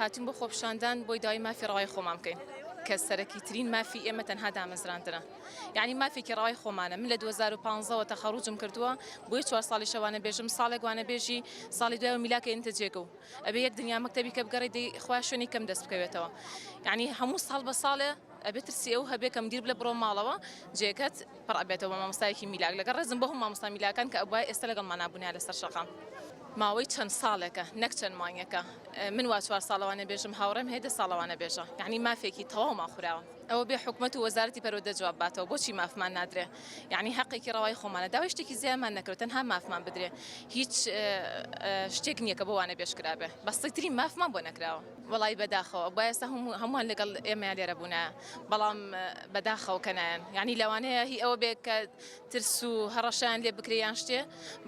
هاتین بۆ خۆپیشاندان بۆی داوای مافی ڕەوای خۆمان بکەین کە سەرەکیترین مافی ئێمە تەنها دامەزراندنە. یعنی مافێکی ڕەوای خۆمانە. من لە 2015ەوە تەخەڕوجم کردووە بۆی 4 ساڵی شەوانە بێژم ساڵێک وانە بێژی ساڵی دوای میلاکەینتە جێگە و ئەبێ یەک دنیا مەکتەبی کە بگەڕێ دەی خوا شوێنی کەم دەست بکەوێتەوە. یعنی هەموو ساڵ بە ساڵێ ئەبێ ترسی ئەو هەبێ کەم گیر بلە بڕۆ ماڵەوە جێگەت پڕ ئەبێتەوە بە مامۆستایەکی میلاک لەگەڵ ڕێزم بۆ هەموو مامۆستا میلاکان کە ئەوای ئێستا لەگەڵمان نابوونیان لەسەر شەقام. ماوەی چەند ساڵێکە نەک چەند مانگێکە من وا 4 ساڵەوانە بێژم هاوڕێم هەیە 10 ساڵەوانە بێژە. یعنی مافێکی تەواو ماخوراوە. ئەوە بێ حکومەت و وەزارەتی پەروەردە جواب باتەوە بۆچی مافمان نادرێ. یعنی حەقێکی ڕەوای خۆمانە داوای شتێکی زیانمان نەکرێت تەنها مافمان بدرێ. هیچ شتێک نییە کە بۆ وانە بێژ کرابێ بەستەکترین مافمان بۆ نەکراوە. وەڵی بەداخەوە با ئێستا هەمووان لەگەڵ ئێمە لێرە بوونە بەڵام بەداخەوە کەنایەن. یعنی لەوانەیە هی ئەوە بێت کە ترس و هەڕەشیان لێ بکریان شتێ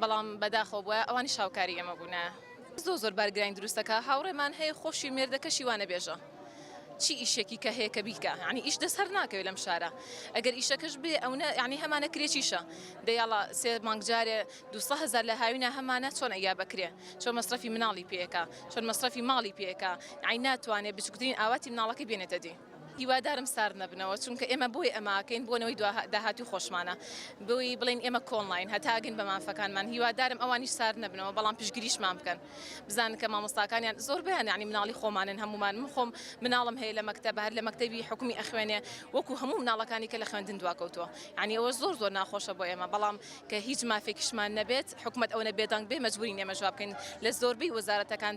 بەڵام بەداخەوە بووە ئەوانی شاوکاری ئێمە بوونە. زۆر بارگرین دروستەکە هاوڕێمان هەیە خۆشی مێردەکەشی وانە بێژە. چی ئیشێکی کە هەیە کە بیکە ینی ئیش دەست هەر ناکەوێت لەم شارە ئەگەر ئیشەکەش بێ ئەوە ینی هەمانە کرێکیشە دەیاڵە 3 مانگجارێ 200,000 لە هاوینە هەمانە چۆن ئەیا بکرێ چۆن مەصرفی مناڵی پێکە چۆن مەصرفی ماڵی پێکە ئەی ناتوانێت بچووکترین ئاواتی مناڵەکەی بێنێتە دی. هیوادارم سار نەبنەوە چونکە ئێمە بۆی ئەماکەین بۆنەوەی داهاتوی خۆشمانە بۆی بڵین ئێمە کۆنلاین هەتاگەن بە مافەکانمان هیوادارم ئەوانیش سار نەبنەوە بەڵام پشگیریشمان بکەن بزانن کە مامۆستاکانیان زۆر بیان ینی مناڵی خۆمانن هەمومان من خۆم مناڵم هەیە لە مەکتەب هەر لە مەکتەبی حکومی ئەخوێنێ وەکو هەموو مناڵەکانی کە لە خوێندن دواکەوتووە ینی ئەوە زۆر ناخۆشە بۆ ئێمە بەڵام کە هیچ مافێکیشمان نەبێت حکومەت ئەوە بێدەنگ بێ مەجبورین ئێمە جواب بکەین لە زۆربەی وەزارەتەکان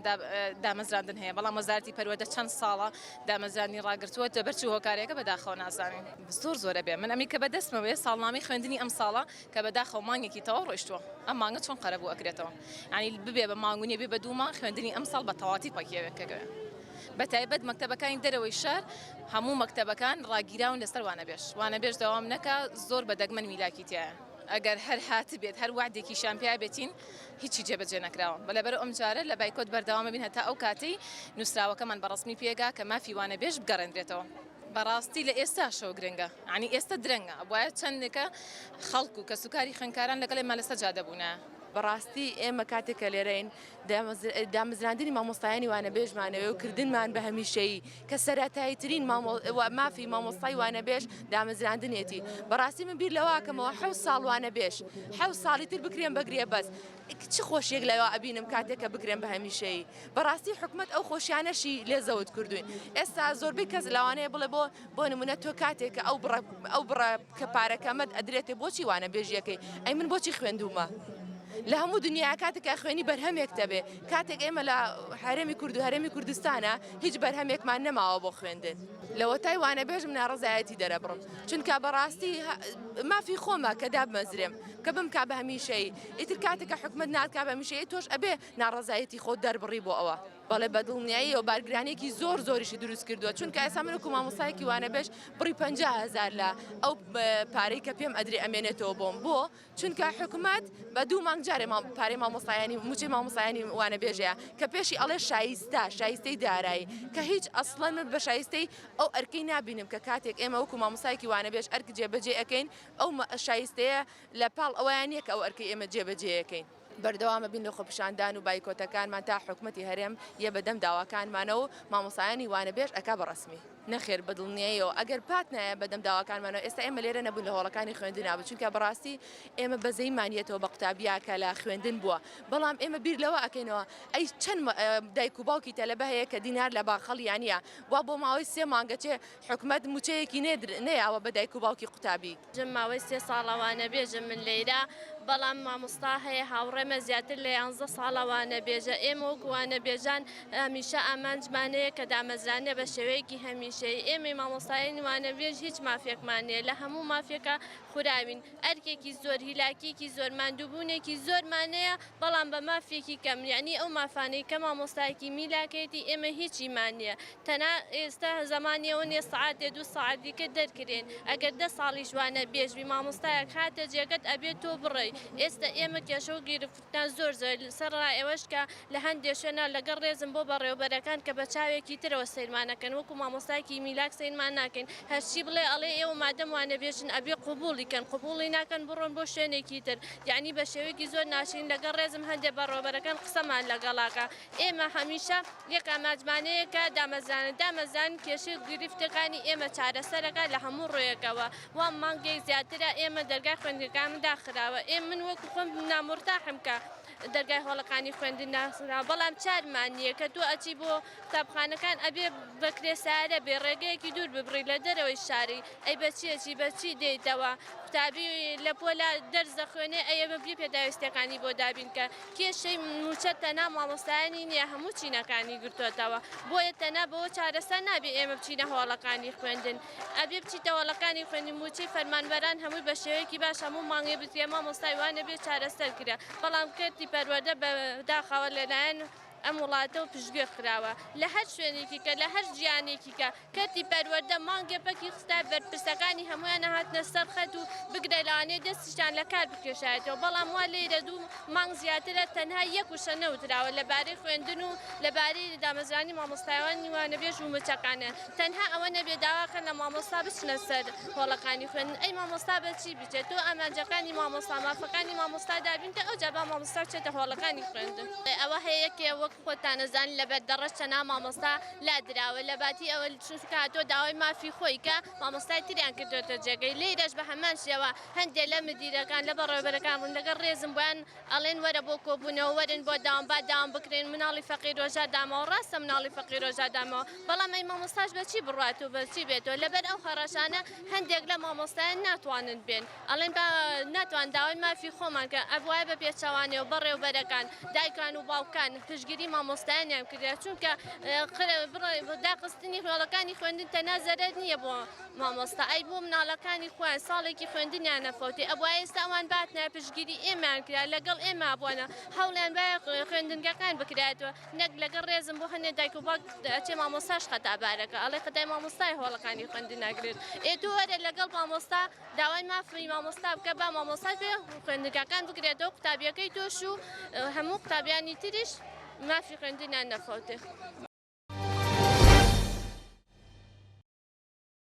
دامەزراندن هەیە بەڵام وەزارەتی پەروەردە چەند ساڵە دامەزرانی ڕاگرتووە دەبەرچی هۆکارێکە بەداخەوە نازانین زۆرە بێ من ئەمی کە بەدەستمەوەیە ساڵنامەی خوێندنی ئەم ساڵە کە بەداخەوە مانگێکی تەواو ڕۆیشتووە ئەم مانگە چۆن قەرە بوو ئەکرێتەوە ینی ببێ بە مانگونیە بێ بە 2 مانگ خوێندنی ئەم ساڵ بە تەواتی پەکێوێکەکەوێ بەتایبەت مەکتەبەکانی دەرەوەی شار هەموو مەکتەبەکان ڕاگیراون لەسەر وانەبێژ دەوام نەکە زۆر بەدەگمەن میلاکی تایە ئەگەر هەر هات بێت هەر وعدێکی شامپیا بێتین هیچی جێبەجێ نەکراوە بەلەبەر ئەم جارە لە بایکۆت بەردەوامە بین هەتا ئەو کاتەی نووسراوەکەمان بەڕسمی پێگا کە مافی وانەبێژ بگەڕێنرێتەوە بەڕاستی لە ئێستا شەو گرنگە ینی ئێستا درەنگە وایە چەندێکە خەڵکو کە سوکاری خوێندکاران لەگەڵ ئێمە لەسەر جادەبوونە بەڕاستی ئێمە کاتێکە لێرەین دامەزراندنی مامۆستایانی وانەبێژمانەوە و کردنمان بە هەمیشەیی کە سەرەتاییترین مافی مامۆستای وانەبێژ دامەزراندنێتی بەڕاستی من بیر لەواکەمەوە 7 ساڵ وانەبێژ 7 ساڵی تر بکرێن بەگرێ بەس چ خۆشیێک لەوە ئەبینم کاتێکە بکرێن بە هەمیشەیی بەڕاستی حکومەت ئەو خۆشیانەشی لێزەوت کردوین ئێستا زۆربەی کەس لەوانەیە بڵێ بۆ نمونە تۆ کاتێکە ئەو بڕە کە پارەکەمەت ئەدرێتێ بۆچی وانەبێژیەکەی ئەی من بۆچی خوێندومە لە هەموو دنیا کاتێکە خوێنی بەرهەمێک دەبێ کاتێک ئێمە لە هەرێمی کورد و هەرێمی کوردستانە هیچ بەرهەمێکمان نەماوە بۆ خوێندن لەوەتای وانەبێژم ناڕزایەتی دەرەبڕم چونکە بەڕاستی مافی خۆمە کە دابمەزرێم کە بمکا بە هەمیشەیی ئیتر کاتێکە حکومەت ناتکا بە هەمیشەیی تۆش ئەبێ ناڕزایەتی خۆت دەربڕی بۆ ئەوە بەڵێ بەدڵنیایی و بارگرانێکی زۆریشی دروست کردووە چونکە ئێستا من وەکو مامۆستایەکی وانەبێژ بڕی 50,000 لە ئەو پارەی کە پێم ئەدرێ ئەمێنێتەوە بۆم بۆ چونکە حکومەت بە 2 مانگ جارێ پارەی مامۆستایانی موچەی مامۆستایانی وانەبێژەیە کە پێشی ئەڵێ شایستەی دارایی کە هیچ ئەسڵەن بە شایستەی ئەو ئەرکەی نابینم کە کاتێک ئێمە وەکو مامۆستایەکی وانەبێژ ئەرک جێبەجێ ئەەکەین ئەو شایستەیە لە پاڵ ئەویان نیە کە ئەو ئەرکەی ئێمە جێبەجێ ئەەکەین بەردەوامە بین لە خۆپیشاندان و بایکۆتەکانمان تا حکومەتی هەرێم یە بەدەم داواکانمانەوە و مامۆستایانی وانەبێژ ئەکا بەڕسمی نەخێر بەدڵنیاییەوە ئەگەر پات نایە بەدەم داواکانمانەوە ئێستا ئێمە لێرە نەبوون لە هۆڵەکانی خوێندنابوو چونکە بەڕاستی ئێمە بەزەیمانیەتەوە بە قوتابیاکە لە خوێندن بووە بەڵام ئێمە بیر لەوە ئەکەینەوە ئەی چەند دایک و باوکی تەلەبە هەیە کە دینار لە باخەڵیان نییە وا بۆ ماوەی 3 مانگەچێ حکومەت موچەیەکی نەیاوە بە دایک و باوکی قوتابی ماوەی 3 ساڵەوانە بێژم من لێرە بەڵام مامۆستا هەیە هاوڕێمە زیاتر لە 11 ساڵەوانە بێژە ئێمە وەکوانە بێژان هەمیشە ئامانجمانەیە کە دامەزرانێ بە شێوەیەکی هەمیشەی ئێمە مامۆستایانی وانەبێژ هیچ مافێکمانەیە لە هەموو مافێکە خوراوین ئەرکێکی زۆر هیلاکیێکی زۆر ماندووبوونێکی زۆرمانەیە بەڵام بە مافێکی کەم یعنی ئەو مافانەی کە مامۆستایەکی میلاکێتی ئێمە هیچیمان نییە تەنها ئێستا زمانیەوە نیە سعاتێ 2 سعاتیکە دەرکرێن ئەگەر 10 ساڵی جوانە بێژوی مامۆستایەک هاتە جێگەت ئەبێت تۆ بڕێ ئێستا ئێمە کێشە و گیرفتان زۆر سەر ڕائێوەش کە لە هەندێک شوێنە لەگەڵ ڕێزم بۆ بەڕێوەبەرەکان کە بە چاوێکی ترەوە سەیرمانەکەن وەکو مامۆستایەکی شتێکی میلاکسینمان ناکەین هەرچی بڵێ ئەڵێ ئێوە مادەم وانە بێژن ئەبێ قوبوڵیکەن قوبوڵی ناکەن بڕۆن بۆ شوێنێکی تر یعنی بە شێوەیەکی زۆر ناشرین لەگەڵ ڕێزم هەندێک بەڕۆبەرەکان قسەمان لەگەڵاکە ئێمە هەمیشە یەک ئاماجمانەیەکە دامەزان کێشەی گرفتەکانی ئێمە چارەسەرەکە لە هەموو ڕۆیەکەوە وام مانگەی زیاترە ئێمە دەرگای خوێندەکان داخراوە ئێمە من وەکو خۆم نامۆرتاحم کە دەرگای هۆڵەکانی خوێندن ناسرا بەڵام چارمان نییە کە تۆ ئەچی بۆ قوتابخانەکان ئەبێ بەکرێ سارە بێ ڕێگەیەکی دوور ببڕی لە دەرەوەی شاری ئەی بەچیەکی بەچی دێیتەوە قوتابی لە پۆلا دەرزە خوێنێ ئەیە بەبی پێداویستەکانی بۆ دابین کە کێشەی موچە تەنها مامۆستایانی نییە هەموو چینەکانی گرتوتەوە بۆیە تەنها بەوە چارەسەر نابێ ئێمە بچینە هۆڵەکانی خوێندن ئەبێ بچیتە هۆڵەکانی خوێندن موچی فەرمانبەران هەمووی بە شێوەیەکی باش هەموو مانگێ بتێ مامۆستای وانە بێ چارەسەر کرا بەڵام کردی پەروەردە بە داخەوە لەلایەن ئەم وڵاتە و پشتگوێ خراوە لە هەر شوێنێکی کە لە هەر ژیانێکی کە کەتی پەروەردە مانگێ پەکی خستا بەرپرسەکانی هەمویان هاتنە سەر خەت و بگرە لەوانەیە دەستیشان لە کار بکێشایەتەوە بەڵام وا لێرە دوو مانگ زیاترە تەنها یەک وشە نەوتراوە لەبارەی خوێندن و لەبارەی دامەزرانی مامۆستایانی وانەبێژ و مچەکانە تەنها ئەوە نەبێ داواکەن لە مامۆستا بچنە سەر هۆڵەکانی خوێندن ئەی مامۆستا بەچی بچێت تۆ ئامانجەکانی مامۆستا مافەکانی مامۆستا دابین کە ئەو جابا مامۆستا بچێتە هۆڵەکانی خوێندن ئەوە هەیەکێ وەک خۆتانەزان لەبەر دەڕەشەنا مامۆستا لادراوە لە باتی ئەوە کاتۆ داوای مافی خۆی کە مامۆستای تریان کردوتە جێگەی لێرەش بە هەمان شێوە هەندێک لە مدیرەکان لە بەڕێوەبەرەکان ڕوون لەگەڵ ڕێزم بۆیان ئەڵێن وەرە بۆ کۆبوونەوە وەرن بۆ داوام با داوام بکرێن مناڵی فەقیر ڕۆژا دامەوە ڕاستە مناڵی فەقیر ڕۆژا دامەوە بەڵام ئەی مامۆستاش بەچی بڕات و بەچی بێتەوە لەبەر ئەو خەڕەشانە هەندێک لە مامۆستایان ناتوانن بێن ئەڵێن ناتوان داوای مافی خۆمان کە ئەوایە بە پێچەوانەوە بەڕێوەبەرەکان دایکان و باوکان پشتگیری مامۆستایانیان کردیا چونکە داخستنی هۆڵەکانی خوێندن تەنها زەرەر نییە بۆ مامۆستا ئەی بۆ مناڵەکانی خۆیان ساڵێکی خوێندنیان نەفەوتێ ئەوە ئێستا ئەوان باتنای پشتگیری ئێمان کرا لەگەڵ ئێمە بووانە هەوڵیان باە خوێندنگەکان بکرێتەوە نەک لەگەڵ ڕێزم بۆ هەندێک دایک و باوک ئەچێ مامۆستاش خەتابارەکە ئەڵێ خدای مامۆستای هۆڵەکانی خوێندن ناگرێت ئێتۆ وەرە لەگەڵ مامۆستا داوای مافی مامۆستا بکە با مامۆستا بێ خوێندنگەکان بکرێتەوە قوتابیەکەی تۆش و هەموو قوتابیانی تریش مافی خوێندنیان نەفەوتێ